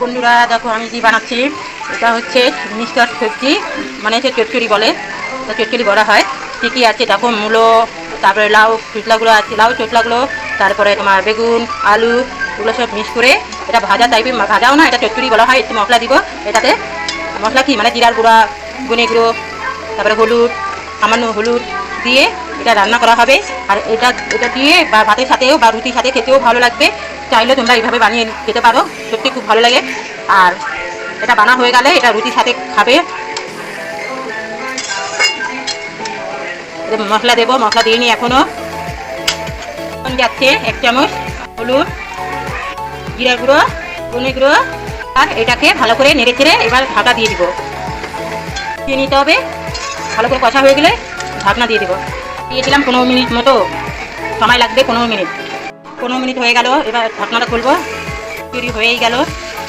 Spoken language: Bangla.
বন্ধুরা দেখো আমি কি বানাচ্ছি। এটা হচ্ছে মিক্সচার সবজি, মানে হচ্ছে চচ্চড়ি বলে, তো চচ্চড়ি বলা হয়। কী কী আছে দেখো, মূলো, তারপরে লাউ চুটলাগুলো আছে, লাউ চুটলাগুলো, তারপরে তোমার বেগুন, আলু, এগুলো সব মিক্স করে এটা ভাজা টাইপের, ভাজাও না, এটা চচ্চড়ি বলা হয়। একটু মশলা দিব এটাতে। মশলা কি মানে জিরার গুঁড়া, ধনে গুঁড়ো, তারপরে হলুদ, সামান্য হলুদ দিয়ে এটা রান্না করা হবে। আর এটা এটা দিয়ে বা ভাতের সাথেও বা রুটির সাথে খেতেও ভালো লাগবে। চাইলে তোমরা এইভাবে বানিয়ে খেতে পারো, সত্যি খুব ভালো লাগে। আর এটা বানা হয়ে গেলে এটা রুটির সাথে খাবে। মশলা দেবো, মশলা দিইনি এখনো। যাচ্ছে 1 চামচ হলুদ, জিরার গুঁড়ো, ধনে গুঁড়ো, আর এটাকে ভালো করে নেড়ে ছেড়ে এবার ঢাকা দিয়ে দিব। দিয়ে নিতে হবে, ভালো করে কষা হয়ে গেলে ঢাকনা দিয়ে দেবো। দিয়েছিলাম 15 মিনিট মতো, সময় লাগবে 15 মিনিট। 15 মিনিট হয়ে গেল, এবার ঢাকনাটা খুলবো। তৈরি হয়েই গেল।